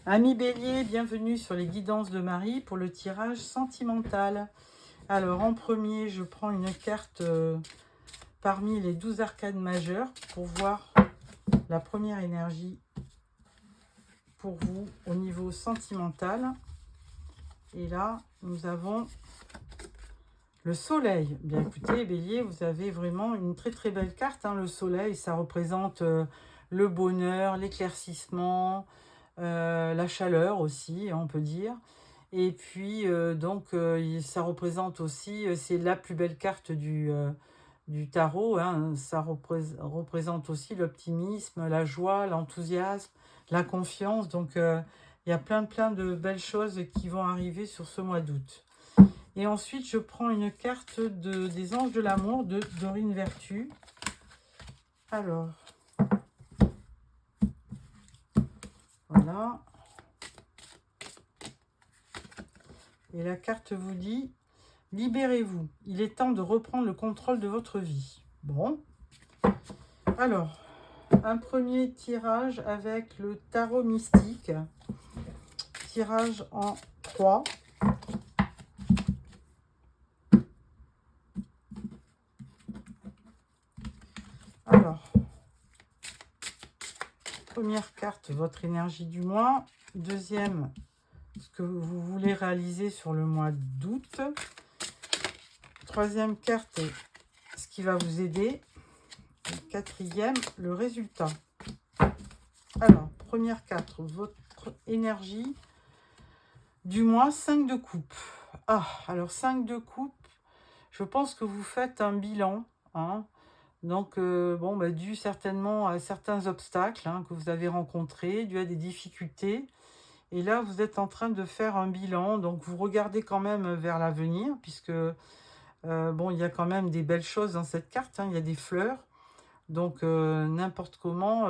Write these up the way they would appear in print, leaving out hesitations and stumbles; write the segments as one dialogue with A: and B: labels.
A: Amis Bélier, bienvenue sur les guidances de Marie pour le tirage sentimental. Alors en premier, je prends une carte parmi les 12 arcades majeures pour voir la première énergie pour vous au niveau sentimental. Et là, nous avons le soleil. Bien écoutez, Bélier, vous avez vraiment une très très belle carte. Le soleil, ça représente le bonheur, l'éclaircissement, la chaleur aussi, on peut dire. Et puis, ça représente aussi, c'est la plus belle carte du tarot. Ça représente aussi l'optimisme, la joie, l'enthousiasme, la confiance. Donc, il y a plein de belles choses qui vont arriver sur ce mois d'août. Et ensuite, je prends une carte des anges de l'amour de Dorine Vertu. Alors, voilà. Et la carte vous dit: libérez-vous, il est temps de reprendre le contrôle de votre vie. Bon. Alors, un premier tirage avec le tarot mystique. Tirage en 3. Alors, première carte, votre énergie du mois. Deuxième, ce que vous voulez réaliser sur le mois d'août. Troisième carte, ce qui va vous aider. Et quatrième, le résultat. Alors, première carte, votre énergie du mois, 5 de coupe. Ah, alors 5 de coupe, je pense que vous faites un bilan, Donc, dû certainement à certains obstacles que vous avez rencontrés, dû à des difficultés. Et là, vous êtes en train de faire un bilan. Donc, vous regardez quand même vers l'avenir, puisque, il y a quand même des belles choses dans cette carte. Il y a des fleurs. Donc, n'importe comment,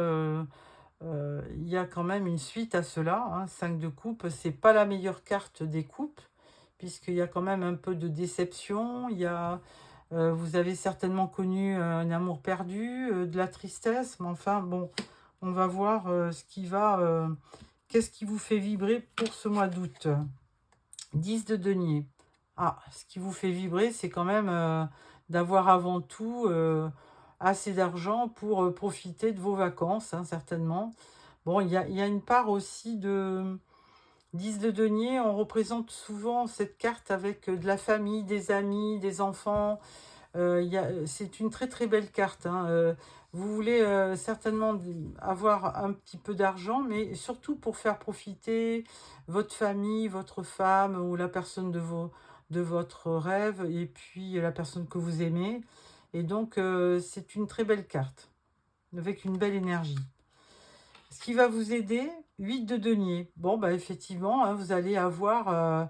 A: il y a quand même une suite à cela. 5 de coupe, c'est pas la meilleure carte des coupes, puisqu'il y a quand même un peu de déception. Vous avez certainement connu un amour perdu, de la tristesse, mais enfin, bon, on va voir qu'est-ce qui vous fait vibrer pour ce mois d'août. 10 de denier. Ah, ce qui vous fait vibrer, c'est quand même d'avoir avant tout assez d'argent pour profiter de vos vacances, certainement. Bon, il y a une part aussi de 10 de denier. On représente souvent cette carte avec de la famille, des amis, des enfants. C'est une très très belle carte. Vous voulez certainement avoir un petit peu d'argent, mais surtout pour faire profiter votre famille, votre femme ou la personne de votre rêve, et puis la personne que vous aimez. Et donc, c'est une très belle carte, avec une belle énergie. Ce qui va vous aider, 8 de denier. Bon, effectivement, vous allez avoir,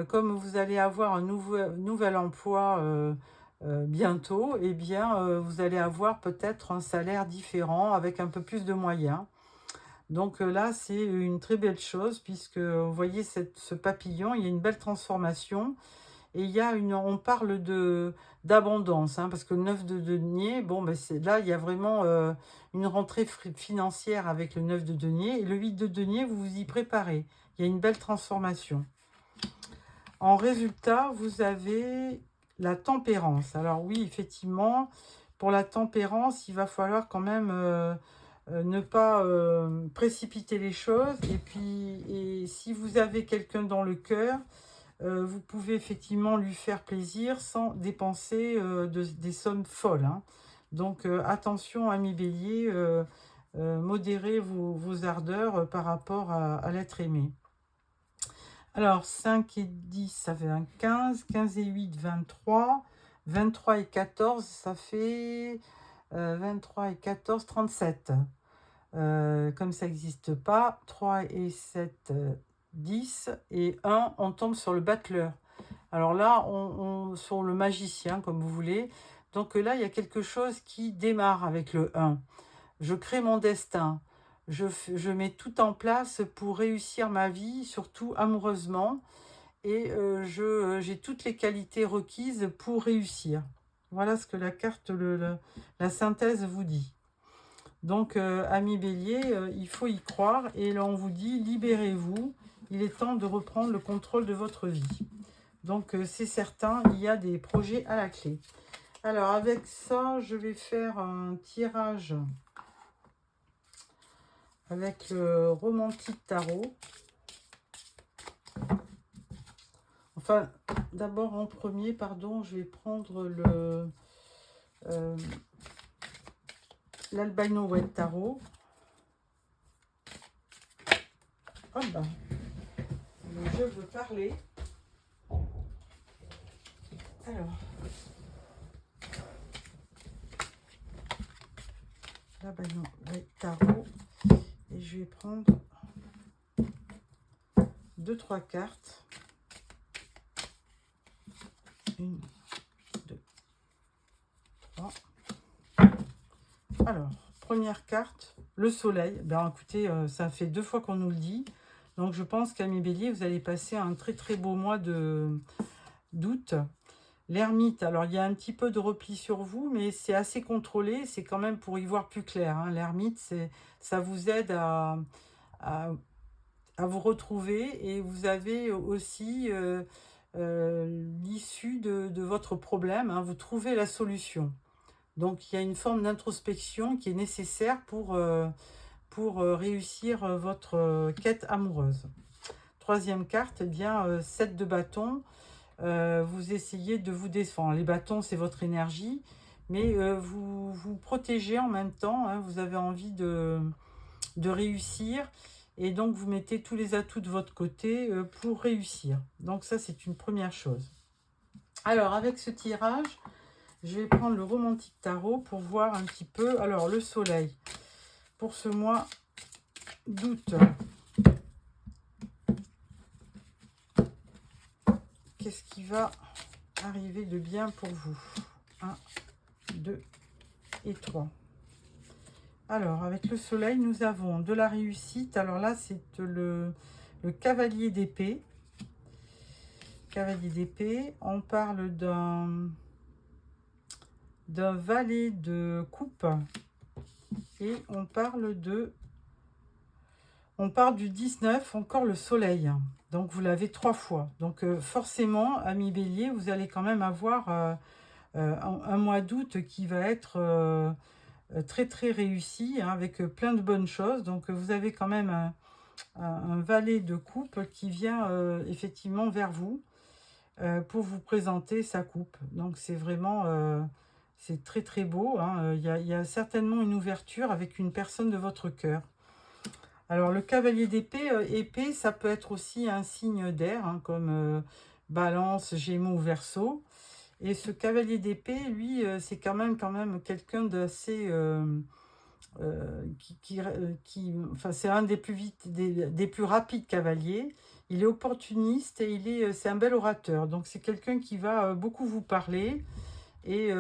A: comme vous allez avoir un nouvel emploi bientôt, eh bien, vous allez avoir peut-être un salaire différent avec un peu plus de moyens. Donc là, c'est une très belle chose, puisque vous voyez ce papillon, il y a une belle transformation. Et on parle d'abondance, parce que le 9 de denier, là, il y a vraiment une rentrée financière avec le 9 de denier. Et le 8 de denier, vous vous y préparez. Il y a une belle transformation. En résultat, vous avez la tempérance. Alors oui, effectivement, pour la tempérance, il va falloir quand même ne pas précipiter les choses. Et si vous avez quelqu'un dans le cœur, vous pouvez effectivement lui faire plaisir sans dépenser des sommes folles. Donc attention, amis Bélier, modérez vos ardeurs par rapport à l'être aimé. Alors 5 et 10, ça fait un 15. 15 et 8, 23. 23 et 14, ça fait 23 et 14, 37. Comme ça n'existe pas, 3 et 7, 10, et 1, on tombe sur le battleur. Alors là, sur le magicien, comme vous voulez. Donc là, il y a quelque chose qui démarre avec le 1. Je crée mon destin. Je mets tout en place pour réussir ma vie, surtout amoureusement. Et j'ai toutes les qualités requises pour réussir. Voilà ce que la carte, la synthèse vous dit. Donc, amis bélier, il faut y croire. Et là, on vous dit, libérez-vous. Il est temps de reprendre le contrôle de votre vie. Donc, c'est certain, il y a des projets à la clé. Alors, avec ça, je vais faire un tirage avec le Romantique Tarot. Enfin, d'abord, en premier, pardon, je vais prendre le l'Albino White Tarot. Oh ben, le jeu veut parler. Alors, l'Albino White Tarot. Et je vais prendre 2-3 cartes. 1, 2, 3. Alors, première carte, le soleil. Ben écoutez, ça fait 2 fois qu'on nous le dit. Donc je pense qu'amis bélier, vous allez passer un très très beau mois d'août. L'ermite, alors il y a un petit peu de repli sur vous, mais c'est assez contrôlé. C'est quand même pour y voir plus clair, hein. L'ermite, ça vous aide à vous retrouver. Et vous avez aussi l'issue de votre problème, hein. Vous trouvez la solution. Donc, il y a une forme d'introspection qui est nécessaire pour réussir votre quête amoureuse. Troisième carte, eh bien, 7 de bâton. Vous essayez de vous défendre. Les bâtons, c'est votre énergie, mais vous vous protégez en même temps, hein. Vous avez envie de réussir, et donc vous mettez tous les atouts de votre côté pour réussir. Donc ça, c'est une première chose. Alors, avec ce tirage, je vais prendre le Romantique Tarot pour voir un petit peu. Alors, le soleil, pour ce mois d'août. Qu'est-ce qui va arriver de bien pour vous? 1, 2 et 3. Alors, avec le soleil, nous avons de la réussite. Alors là, c'est le cavalier d'épée. Cavalier d'épée. On parle d'un valet de coupe. Et on parle du 19, encore le soleil. Donc, vous l'avez 3 fois. Donc, forcément, amis bélier, vous allez quand même avoir un mois d'août qui va être très, très réussi, hein, avec plein de bonnes choses. Donc, vous avez quand même un valet de coupe qui vient effectivement vers vous pour vous présenter sa coupe. Donc, c'est vraiment... c'est très, très beau, hein. Il y a certainement une ouverture avec une personne de votre cœur. Alors, le cavalier d'épée, épée, ça peut être aussi un signe d'air, hein, comme Balance, Gémeaux ou Verseau. Et ce cavalier d'épée, lui, c'est quand même quelqu'un d'assez... enfin, c'est un des plus vite, des plus rapides cavaliers. Il est opportuniste et c'est un bel orateur. Donc, c'est quelqu'un qui va beaucoup vous parler et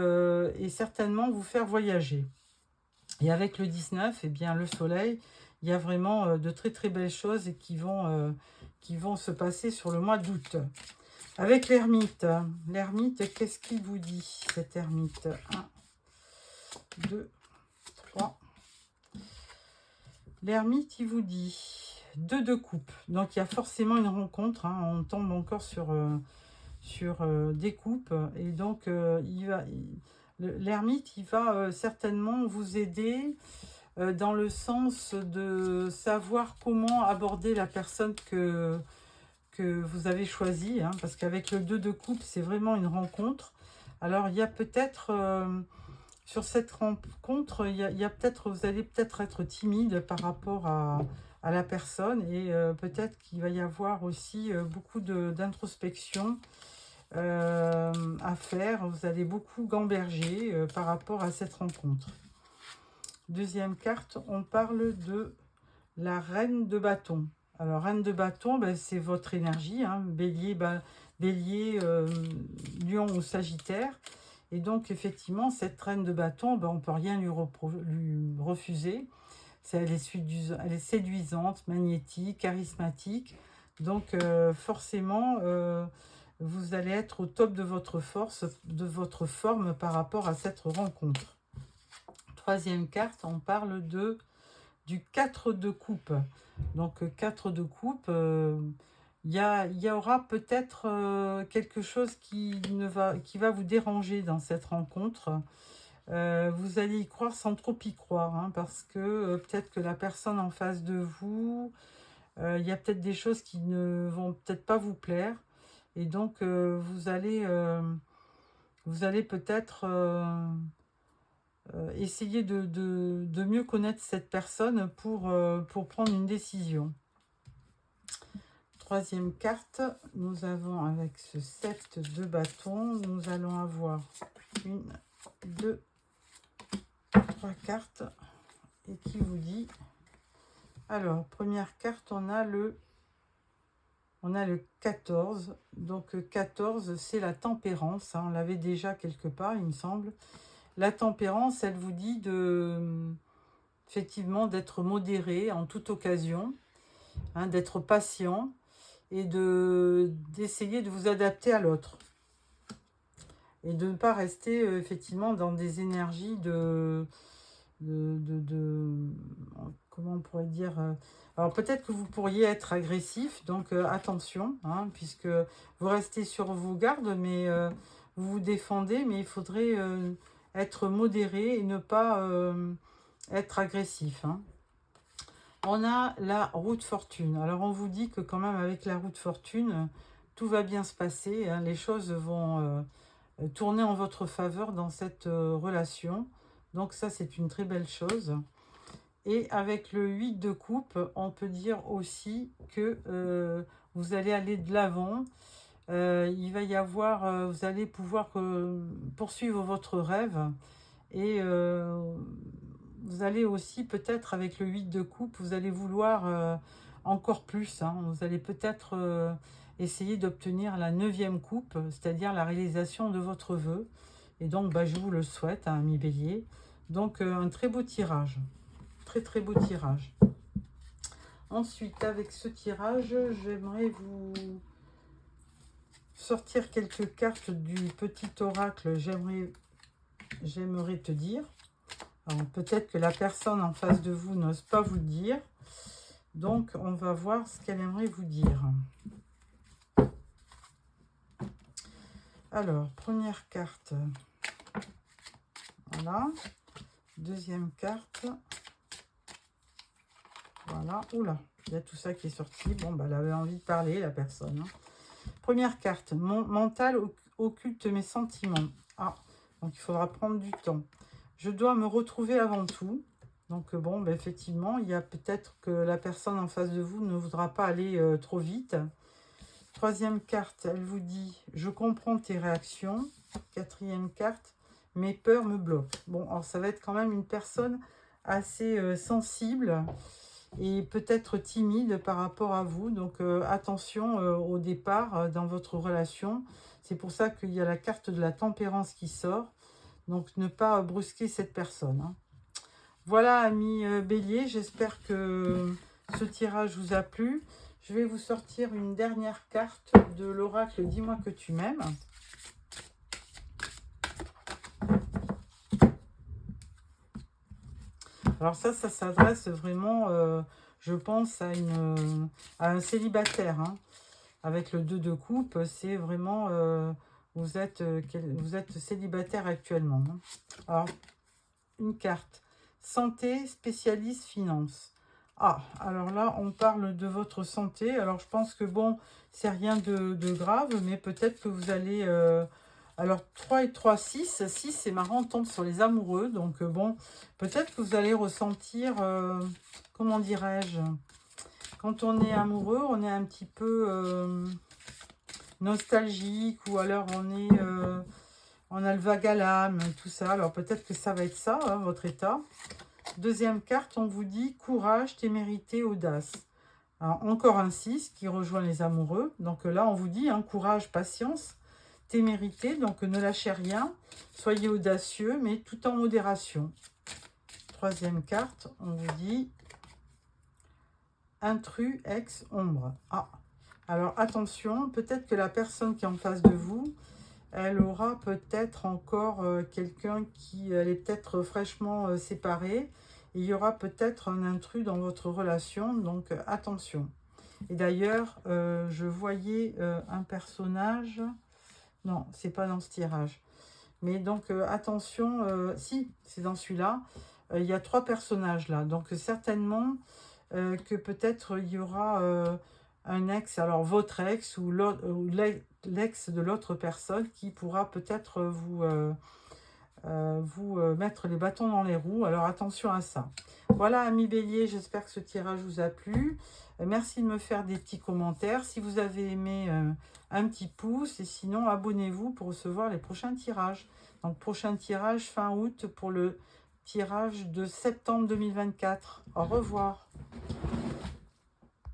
A: certainement vous faire voyager. Et avec le 19, eh bien, le soleil, il y a vraiment de très très belles choses et qui vont se passer sur le mois d'août. Avec l'ermite, qu'est-ce qu'il vous dit, cet ermite? 1, 2, 3. L'ermite, il vous dit 2 de coupe. Donc, il y a forcément une rencontre, hein. On tombe encore sur des coupes. Et donc, l'ermite, il va certainement vous aider dans le sens de savoir comment aborder la personne que vous avez choisie, hein, parce qu'avec le 2 de coupe, c'est vraiment une rencontre. Alors, il y a peut-être, sur cette rencontre, vous allez peut-être être timide par rapport à la personne, et peut-être qu'il va y avoir aussi beaucoup d'introspection à faire. Vous allez beaucoup gamberger par rapport à cette rencontre. Deuxième carte, on parle de la reine de bâton. Alors, reine de bâton, ben, c'est votre énergie, hein, bélier, lion ou sagittaire. Et donc, effectivement, cette reine de bâton, ben, on ne peut rien lui refuser. Elle est séduisante, magnétique, charismatique. Donc, forcément, vous allez être au top de votre force, de votre forme par rapport à cette rencontre. troisième carte, on parle du 4 de coupe. Donc 4 de coupe, il y aura peut-être quelque chose qui va vous déranger dans cette rencontre. Vous allez y croire sans trop y croire, hein, parce que peut-être que la personne en face de vous, il y a peut-être des choses qui ne vont peut-être pas vous plaire. Et donc, vous allez peut-être essayer de mieux connaître cette personne pour prendre une décision. Troisième carte, nous avons avec ce 7 de bâton, nous allons avoir 1, 2, 3 cartes. Et qui vous dit... Alors, première carte, on a le 14. Donc 14, c'est la tempérance, hein, on l'avait déjà quelque part, il me semble. La tempérance, elle vous dit effectivement d'être modéré en toute occasion, hein, d'être patient et d'essayer de vous adapter à l'autre. Et de ne pas rester effectivement dans des énergies comment on pourrait dire, alors peut-être que vous pourriez être agressif, donc attention, hein, puisque vous restez sur vos gardes, mais vous vous défendez, mais il faudrait être modéré et ne pas être agressif, hein. On a la roue de fortune. Alors on vous dit que quand même avec la roue de fortune, tout va bien se passer, hein, les choses vont tourner en votre faveur dans cette relation. Donc ça, c'est une très belle chose. Et avec le 8 de coupe, on peut dire aussi que vous allez aller de l'avant. Il va y avoir, vous allez pouvoir poursuivre votre rêve. Et vous allez aussi peut-être avec le 8 de coupe, vous allez vouloir encore plus, hein. Vous allez peut-être essayer d'obtenir la 9e coupe, c'est-à-dire la réalisation de votre vœu. Et donc, bah, je vous le souhaite, hein, ami Bélier. Donc, un très beau tirage. Très, très beau tirage. Ensuite, avec ce tirage, j'aimerais vous sortir quelques cartes du petit oracle. J'aimerais te dire. Alors, peut-être que la personne en face de vous n'ose pas vous le dire. Donc, on va voir ce qu'elle aimerait vous dire. Alors, première carte. Voilà. Deuxième carte. Voilà. Oula, il y a tout ça qui est sorti. Bon, bah, elle avait envie de parler, la personne, hein. Première carte. Mon mental occulte mes sentiments. Ah, donc il faudra prendre du temps. Je dois me retrouver avant tout. Donc, bon, bah, effectivement, il y a peut-être que la personne en face de vous ne voudra pas aller trop vite. Troisième carte, elle vous dit « Je comprends tes réactions ». Quatrième carte, « Mes peurs me bloquent ». Bon, alors ça va être quand même une personne assez sensible et peut-être timide par rapport à vous. Donc, attention au départ dans votre relation. C'est pour ça qu'il y a la carte de la tempérance qui sort. Donc, ne pas brusquer cette personne, hein. Voilà, amis Bélier, j'espère que ce tirage vous a plu. Je vais vous sortir une dernière carte de l'oracle « Dis-moi que tu m'aimes ». Alors ça s'adresse vraiment, je pense, à un célibataire, hein. Avec le 2 de coupe, c'est vraiment, vous êtes célibataire actuellement, hein. Alors, une carte. Santé, spécialiste, finance. Ah, alors là, on parle de votre santé. Alors, je pense que, bon, c'est rien de grave, mais peut-être que vous allez... alors, 3 et 3, 6. 6, c'est marrant, on tombe sur les amoureux. Donc, bon, peut-être que vous allez ressentir... comment dirais-je? Quand on est amoureux, on est un petit peu nostalgique, ou alors on a le vague à l'âme, tout ça. Alors, peut-être que ça va être ça, hein, votre état. Deuxième carte, on vous dit courage, témérité, audace. Alors, encore un 6 qui rejoint les amoureux. Donc là, on vous dit courage, patience, témérité. Donc ne lâchez rien. Soyez audacieux, mais tout en modération. Troisième carte, on vous dit intrus, ex, ombre. Ah, alors attention, peut-être que la personne qui est en face de vous elle aura peut-être encore quelqu'un qui... Elle est peut-être fraîchement séparée. Et il y aura peut-être un intrus dans votre relation, donc attention. Et d'ailleurs, je voyais un personnage... Non, c'est pas dans ce tirage. Mais donc, attention, si, c'est dans celui-là. Il y a 3 personnages là. Donc, certainement que peut-être il y aura un ex, alors votre ex ou l'ex de l'autre personne qui pourra peut-être vous mettre les bâtons dans les roues. Alors, attention à ça. Voilà, amis bélier, j'espère que ce tirage vous a plu. Merci de me faire des petits commentaires. Si vous avez aimé, un petit pouce. Et sinon, abonnez-vous pour recevoir les prochains tirages. Donc, prochain tirage fin août pour le tirage de septembre 2024. Au revoir.